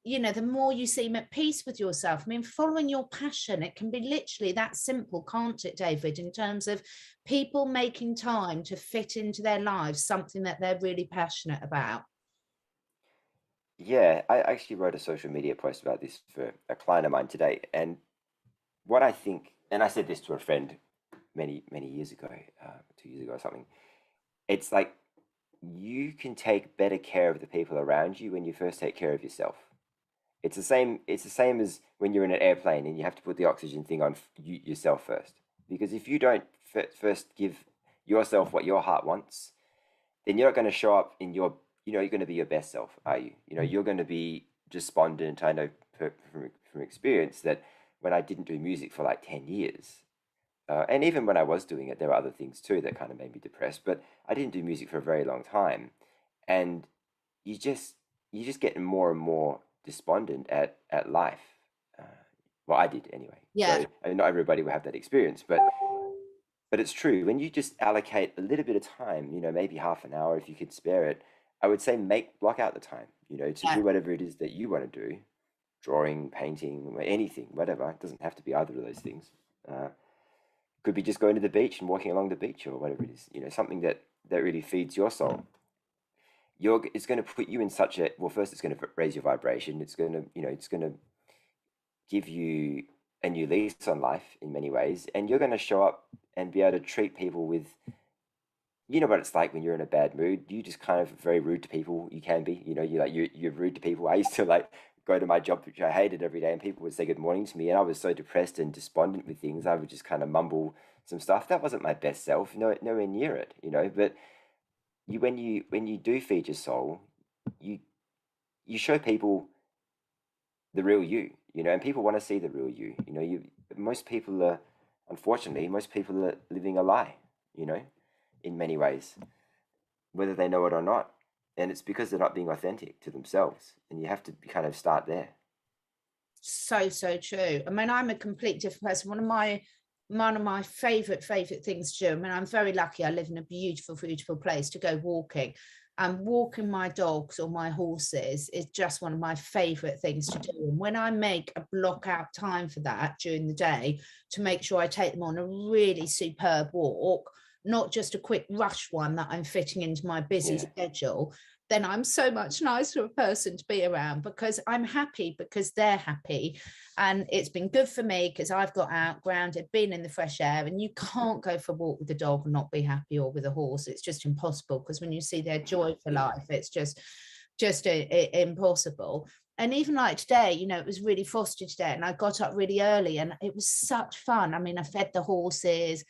the more you seem at peace with yourself. I mean, following your passion, it can be literally that simple, can't it, David, in terms of people making time to fit into their lives something that they're really passionate about. Yeah, I actually wrote a social media post about this for a client of mine today, and what I think, and I said this to a friend many many years ago, 2 years ago or something. It's like you can take better care of the people around you when you first take care of yourself. It's the same. It's the same as when you're in an airplane and you have to put the oxygen thing on yourself first. Because if you don't first give yourself what your heart wants, then you're not going to show up in you're going to be your best self, are you? You're going to be despondent. I know from experience that when I didn't do music for like 10 years, and even when I was doing it, there were other things too that kind of made me depressed. But I didn't do music for a very long time, and you just you just get more and more despondent at life. Uh, well, I did anyway. Yeah. So I mean, not everybody will have that experience, but it's true. When you just allocate a little bit of time, maybe half an hour if you could spare it, I would say block out the time, to Yeah. do whatever it is that you want to do, drawing, painting, anything, whatever. It doesn't have to be either of those things. Could be just going to the beach and walking along the beach or whatever it is, something that really feeds your soul. it's going to put you in such a, well, first it's going to raise your vibration. It's going to, it's going to give you a new lease on life in many ways, and you're going to show up and be able to treat people with, you know what it's like when you're in a bad mood. You just kind of very rude to people. You can be, you're rude to people. I used to like go to my job, which I hated every day, and people would say good morning to me, and I was so depressed and despondent with things. I would just kind of mumble some stuff. That wasn't my best self, nowhere near it, But when you do feed your soul, you you show people the real you, and people want to see the real you. Most people are, unfortunately, most people are living a lie, in many ways, whether they know it or not. And it's because they're not being authentic to themselves. And you have to kind of start there. So true. I mean, I'm a complete different person. One of my favorite things to do. I mean, I'm very lucky. I live in a beautiful place to go walking. And walking my dogs or my horses is just one of my favorite things to do. And when I make a block out time for that during the day, to make sure I take them on a really superb walk, not just a quick rush one that I'm fitting into my busy schedule, then I'm so much nicer a person to be around, because I'm happy because they're happy. And it's been good for me because I've got out, grounded, been in the fresh air, and you can't go for a walk with a dog and not be happy, or with a horse. It's just impossible, because when you see their joy for life, it's just impossible. And even like today, it was really frosty today, and I got up really early, and it was such fun. I mean, I fed the horses,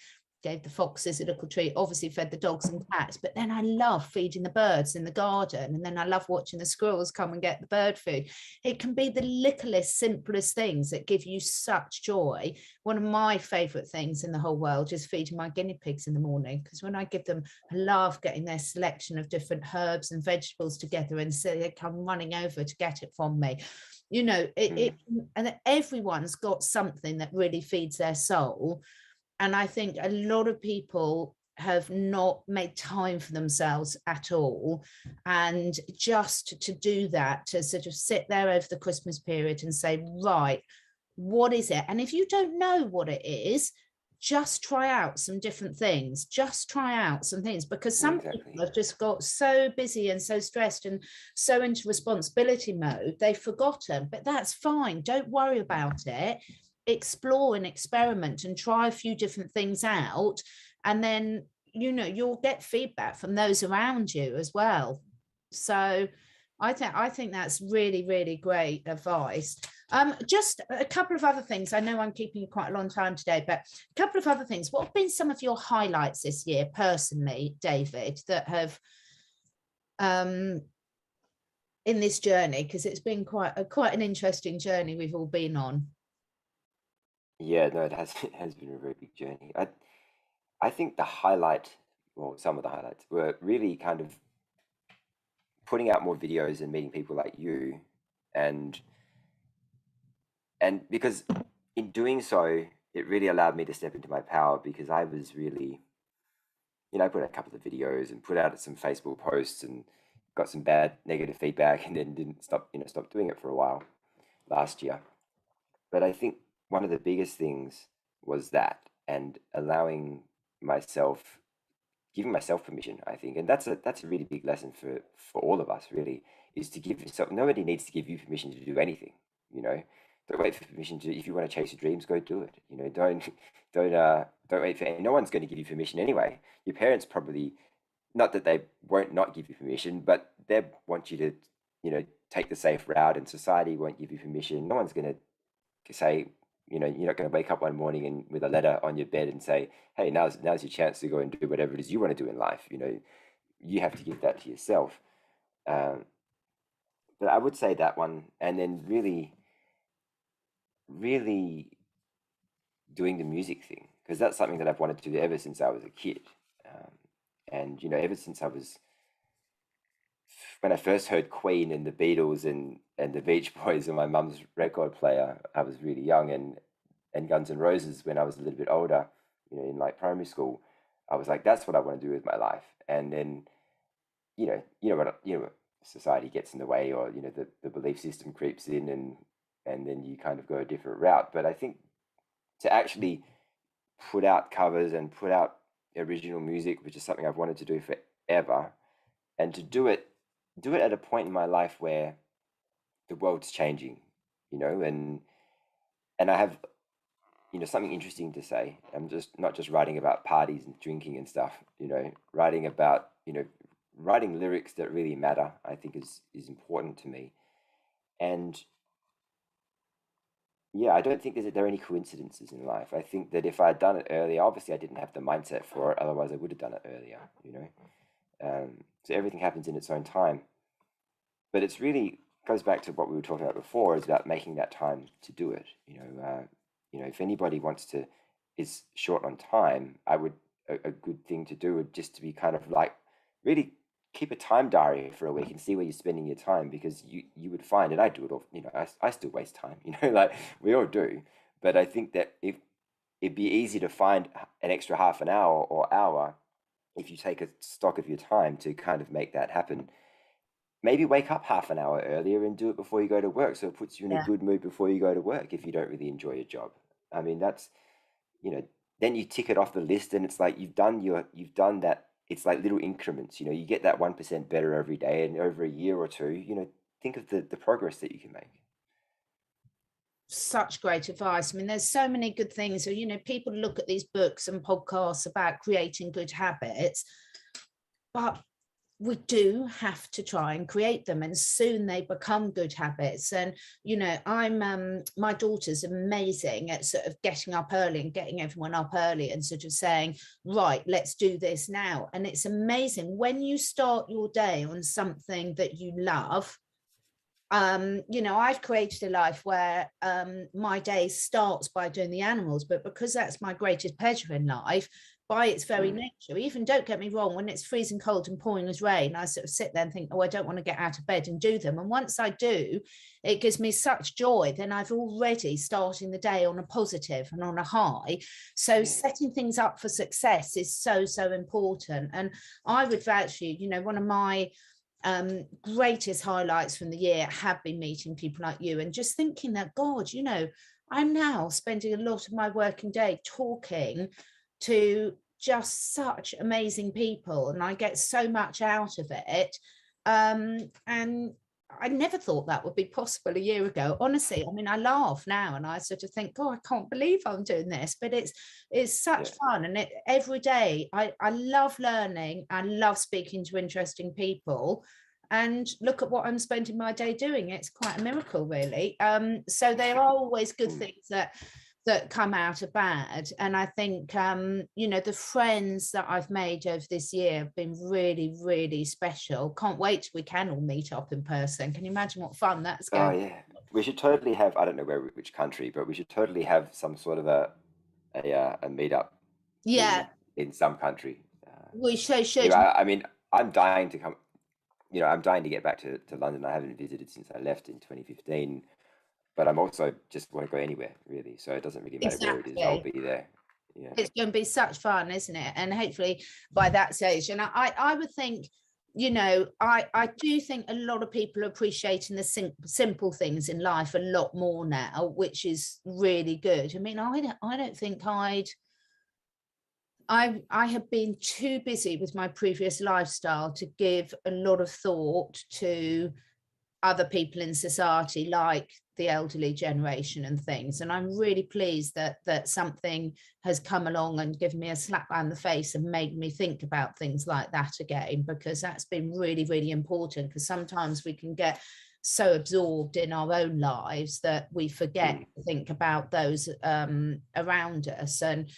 gave the foxes a little treat, obviously fed the dogs and cats, but then I love feeding the birds in the garden, and then I love watching the squirrels come and get the bird food. It can be the littlest, simplest things that give you such joy. One of my favorite things in the whole world is feeding my guinea pigs in the morning, because when I give them, I love getting their selection of different herbs and vegetables together, and so they come running over to get it from me. And everyone's got something that really feeds their soul. And I think a lot of people have not made time for themselves at all. And just to do that, to sort of sit there over the Christmas period and say, right, what is it? And if you don't know what it is, just try out some different things. Just try out some things, because some people have just got so busy and so stressed and so into responsibility mode, they've forgotten. But that's fine. Don't worry about it. Explore and experiment and try a few different things out, and then you'll get feedback from those around you as well. So I think that's really great advice. Just a couple of other things. I know I'm keeping you quite a long time today, but a couple of other things. What have been some of your highlights this year personally, David, that have in this journey, because it's been quite an interesting journey we've all been on? Yeah, no, it has been a very big journey. I think the highlight, well, some of the highlights were really kind of putting out more videos and meeting people like you, and because in doing so, it really allowed me to step into my power, because I was really, I put out a couple of videos and put out some Facebook posts and got some bad negative feedback, and then didn't stop doing it for a while last year. But I think one of the biggest things was that, and allowing myself, giving myself permission, I think. And that's a really big lesson for all of us, really, is to give yourself, nobody needs to give you permission to do anything, you know. Don't wait for permission to, if you want to chase your dreams, go do it. Don't wait for, no one's going to give you permission anyway. Your parents probably, not that they won't not give you permission, but they want you to, take the safe route, and society won't give you permission. No one's going to say, you're not going to wake up one morning and with a letter on your bed and say, hey, now's your chance to go and do whatever it is you want to do in life. You have to give that to yourself. But I would say that one, and then really, really doing the music thing, because that's something that I've wanted to do ever since I was a kid. And ever since when I first heard Queen and the Beatles and the Beach Boys on my mum's record player, I was really young, and Guns N' Roses when I was a little bit older, in like primary school, I was like, that's what I want to do with my life. And then, what society gets in the way, or the belief system creeps in, and then you kind of go a different route. But I think to actually put out covers and put out original music, which is something I've wanted to do forever, and to do it do it at a point in my life where the world's changing, you know, and I have, you know, something interesting to say. I'm just not just writing about parties and drinking and stuff, you know, writing about, you know, writing lyrics that really matter, I think is important to me. And yeah, I don't think there are any coincidences in life. I think that if I had done it earlier, obviously I didn't have the mindset for it, otherwise I would have done it earlier, you know. So everything happens in its own time. But it's really goes back to what we were talking about before, is about making that time to do it. You know, if anybody wants to is short on time, I would a good thing to do would just to be kind of like really keep a time diary for a week and see where you're spending your time, because you would find, and I do it all, you know, I still waste time, you know, like we all do. But I think that if it'd be easy to find an extra half an hour or hour if you take a stock of your time to kind of make that happen. Maybe wake up half an hour earlier and do it before you go to work, so it puts you in a Yeah. good mood before you go to work if you don't really enjoy your job. I mean, that's, you know, then you tick it off the list and it's like you've done that. It's like little increments, you know, you get that 1% better every day, and over a year or two, you know, think of the progress that you can make. Such great advice. I mean, there's so many good things. So, you know, people look at these books and podcasts about creating good habits, but we do have to try and create them, and soon they become good habits. And you know, I'm my daughter's amazing at sort of getting up early and getting everyone up early and sort of saying, right, let's do this now. And it's amazing when you start your day on something that you love. You know, I've created a life where my day starts by doing the animals, but because that's my greatest pleasure in life, by its very Mm. nature, even don't get me wrong, when it's freezing cold and pouring as rain, I sort of sit there and think, oh, I don't want to get out of bed and do them. And once I do, it gives me such joy. Then I've already starting the day on a positive and on a high. So Yeah. setting things up for success is so, so important. And I would vouch for you, you know, one of my greatest highlights from the year have been meeting people like you and just thinking that, God, you know, I'm now spending a lot of my working day talking to just such amazing people, and I get so much out of it. And I never thought that would be possible a year ago. Honestly, I mean, I laugh now and I sort of think, oh, I can't believe I'm doing this, but it's such Yeah. fun. And every day I love learning. I love speaking to interesting people. And look at what I'm spending my day doing. It's quite a miracle, really. So there are always good Mm. things that come out of bad. And I think, you know, the friends that I've made over this year have been really, really special. Can't wait till we can all meet up in person. Can you imagine what fun that's Oh going? yeah, we should totally have, I don't know which country, but we should totally have some sort of a meetup Yeah, in some country. we so You should. know, I mean, I'm dying to come. You know, I'm dying to get back to London. I haven't visited since I left in 2015, but I'm also just want to go anywhere really. So it doesn't really matter where it is. I'll Exactly. be there. Yeah. It's going to be such fun, isn't it? And hopefully by that stage, and I would think, you know, I do think a lot of people are appreciating the simple things in life a lot more now, which is really good. I mean, I don't think I have been too busy with my previous lifestyle to give a lot of thought to other people in society, like the elderly generation and things. And I'm really pleased that something has come along and given me a slap on the face and made me think about things like that again, because that's been really, really important. Because sometimes we can get so absorbed in our own lives that we forget Mm. to think about those around us. And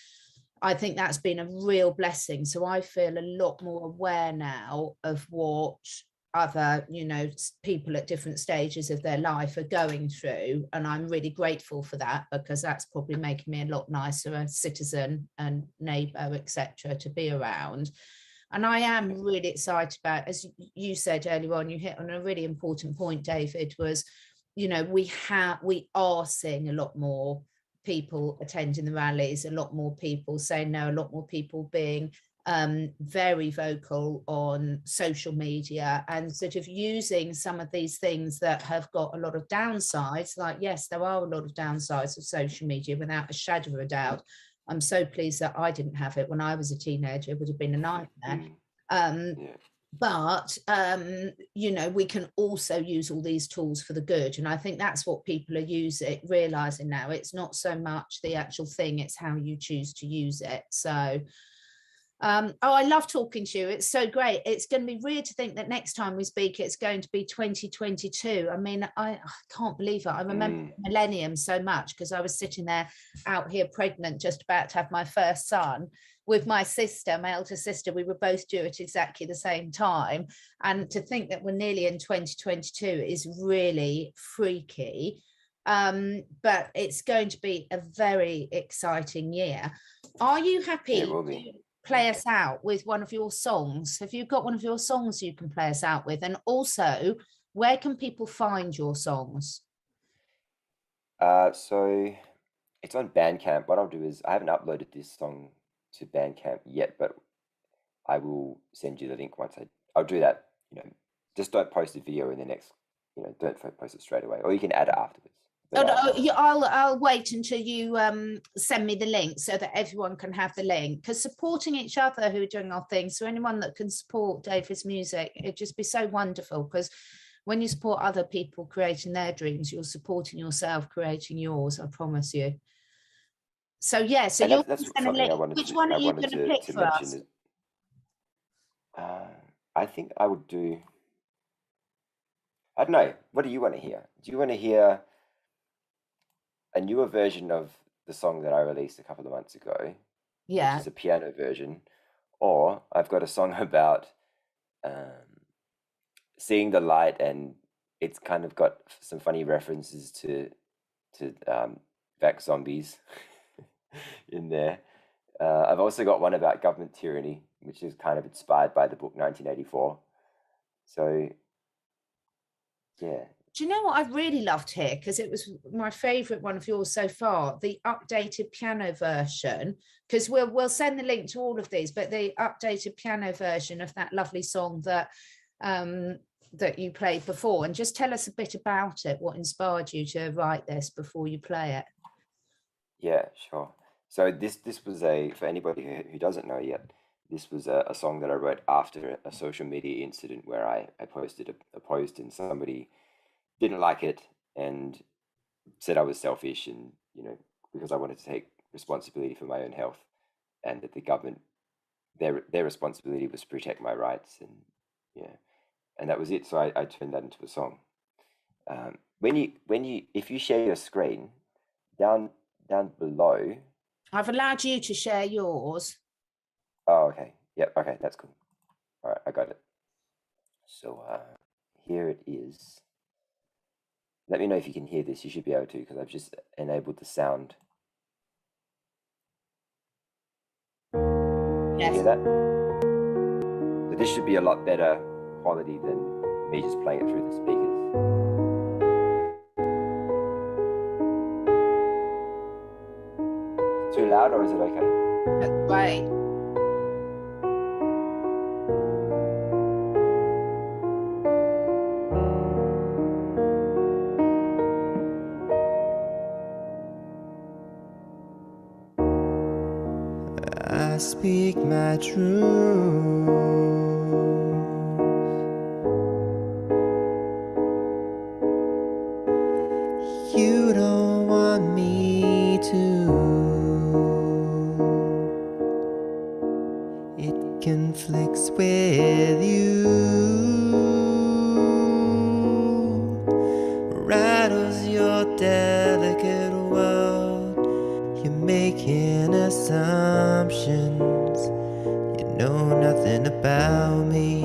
I think that's been a real blessing. So I feel a lot more aware now of what other, you know, people at different stages of their life are going through. And I'm really grateful for that, because that's probably making me a lot nicer a citizen and neighbour, etc., to be around. And I am really excited about, as you said earlier on, you hit on a really important point, David, was, you know, we are seeing a lot more people attending the rallies, a lot more people saying no, a lot more people being very vocal on social media and sort of using some of these things that have got a lot of downsides. Like, yes, there are a lot of downsides of social media without a shadow of a doubt. I'm so pleased that I didn't have it when I was a teenager. It would have been a nightmare. Mm. Um, Yeah. but we can also use all these tools for the good, and I think that's what people are realizing now. It's not so much the actual thing, it's how you choose to use it. So I love talking to you. It's so great. It's going to be weird to think that next time we speak, it's going to be 2022. I mean, I can't believe it. I remember millennium so much because I was sitting there out here pregnant, just about to have my first son with my sister, my elder sister. We were both due at exactly the same time. And to think that we're nearly in 2022 is really freaky. But it's going to be a very exciting year. Are you happy to play us out with one of your songs? Have you got one of your songs you can play us out with? And also, where can people find your songs? So it's on Bandcamp. What I'll do is, I haven't uploaded this song to Bandcamp yet, but I will send you the link once I'll do that. Just don't post the video in the next, don't post it straight away, or you can add it afterwards. I'll wait until you send me the link so that everyone can have the link, because supporting each other who are doing our thing, so anyone that can support David's music, it'd just be so wonderful, because when you support other people creating their dreams, you're supporting yourself creating yours, I promise you. So yeah, so you're that's something I wanted which one are you going to pick for us? I think I would do, I don't know, what do you want to hear? Do you want to hear a newer version of the song that I released a couple of months ago, which is a piano version, or I've got a song about seeing the light, and it's kind of got some funny references to vax zombies in there. I've also got one about government tyranny, which is kind of inspired by the book 1984. So yeah. Do you know what I've really loved here? Because it was my favourite one of yours so far, the updated piano version, because we'll send the link to all of these, but the updated piano version of that lovely song that that you played before. And just tell us a bit about it, what inspired you to write this before you play it. Yeah, sure. So this was for anybody who doesn't know yet, this was a song that I wrote after a social media incident where I posted a post, and somebody didn't like it and said I was selfish, and because I wanted to take responsibility for my own health, and that the government, their responsibility was to protect my rights, and that was it. So I turned that into a song. If you share your screen, down below, I've allowed you to share yours. Oh, okay. Yep. Okay, that's cool. All right, I got it. So here it is. Let me know if you can hear this. You should be able to, because I've just enabled the sound. Yes. You hear that? So this should be a lot better quality than me just playing it through the speakers. Too loud, or is it okay? That's great. I speak my truth. You don't want me to. It conflicts with you. Rattles your delicate world. You're making assumptions. You know nothing about me.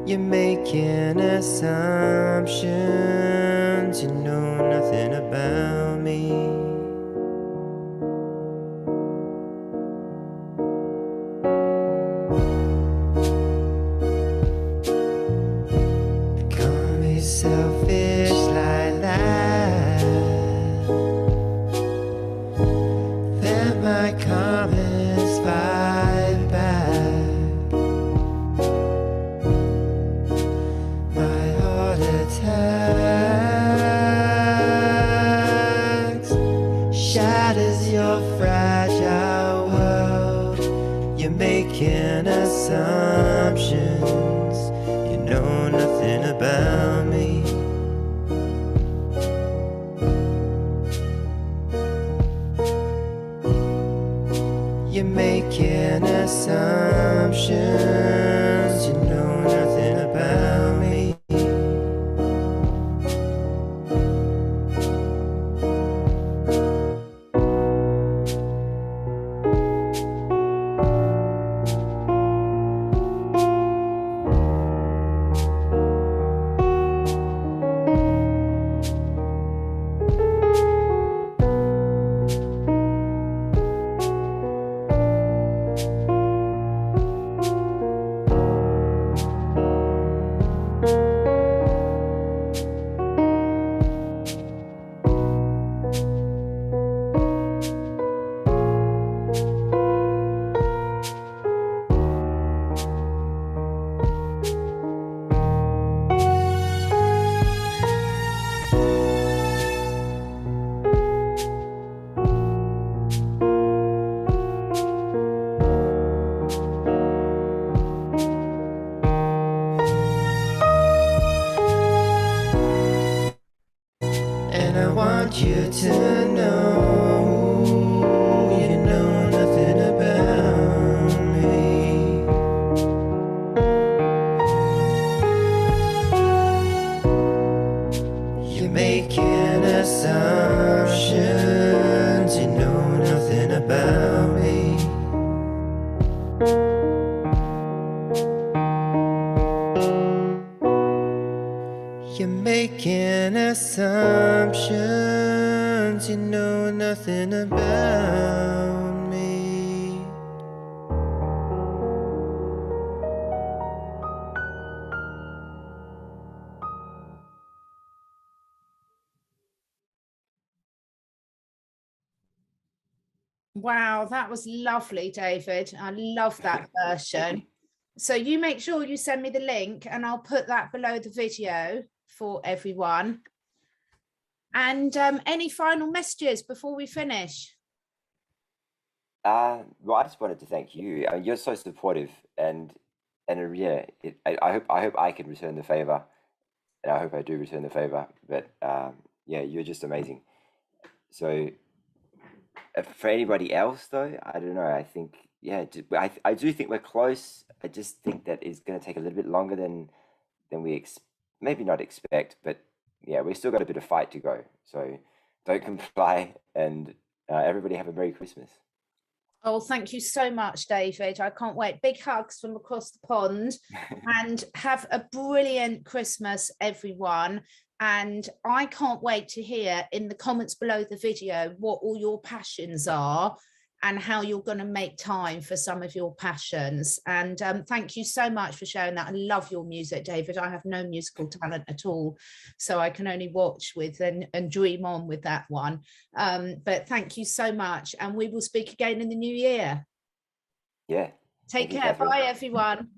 You're making assumptions. You know nothing about me. Call me selfish like that. Then my comments fight back. My heart attacks. making assumptions. You know nothing about me. You're making assumptions. You know nothing about me. And I want you to know you know nothing about me. You're making assumptions. You know nothing about me. You're making assumptions. You know nothing about me. Wow, that was lovely, David. I love that Thank version. you. So you make sure you send me the link and I'll put that below the video for everyone. And any final messages before we finish? Well, I just wanted to thank you. You're so supportive, and yeah, I hope I can return the favor, and I hope I do return the favor. But yeah, you're just amazing. So for anybody else, though, I don't know. I think yeah, I do think we're close. I just think that it's going to take a little bit longer than we maybe not expect, but yeah, we've still got a bit of fight to go. So don't comply, and everybody have a Merry Christmas. Oh, thank you so much, David. I can't wait. Big hugs from across the pond and have a brilliant Christmas, everyone. And I can't wait to hear in the comments below the video what all your passions are and how you're going to make time for some of your passions. And thank you so much for sharing that. I love your music, David. I have no musical talent at all, so I can only watch with and dream on with that one. But thank you so much. And we will speak again in the new year. Yeah. Take Thank you, care. Catherine. Bye, everyone.